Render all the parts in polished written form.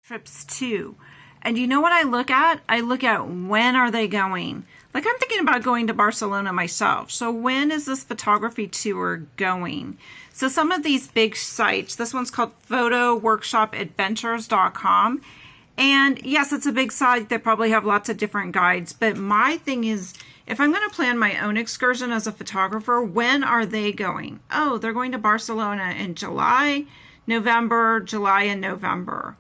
trips too. And you know what I look at? I look at when are they going? Like I'm thinking about going to Barcelona myself. So when is this photography tour going? So some of these big sites, this one's called photoworkshopadventures.com. And yes, it's a big site. They probably have lots of different guides. But my thing is, if I'm going to plan my own excursion as a photographer, when are they going? Oh, they're going to Barcelona in July, July and November.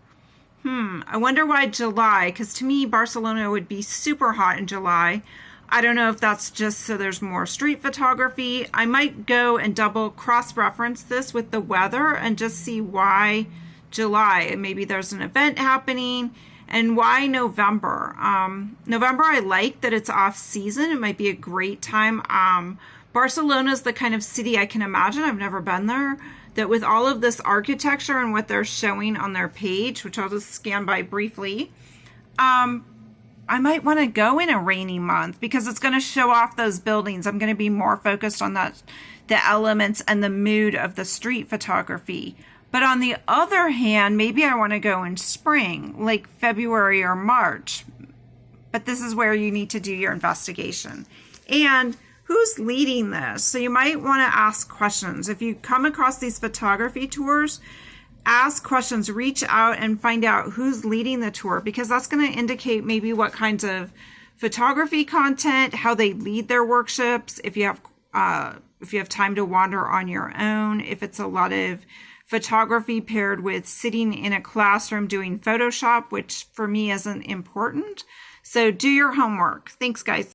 I wonder why July, because to me, Barcelona would be super hot in July. I don't know if that's just so there's more street photography. I might go and double cross-reference this with the weather and just see why July. Maybe there's an event happening. And why November? November, I like that it's off season. It might be a great time. Barcelona is the kind of city I can imagine. I've never been there. That with all of this architecture and what they're showing on their page, which I'll just scan by briefly, I might want to go in a rainy month because it's going to show off those buildings. I'm going to be more focused on the elements and the mood of the street photography. But on the other hand, maybe I want to go in spring, like February or March. But this is where you need to do your investigation. And who's leading this? So you might want to ask questions. If you come across these photography tours, ask questions, reach out and find out who's leading the tour, because that's going to indicate maybe what kinds of photography content, how they lead their workshops, if you have time to wander on your own, if it's a lot of photography paired with sitting in a classroom doing Photoshop, which for me isn't important. So do your homework. Thanks, guys.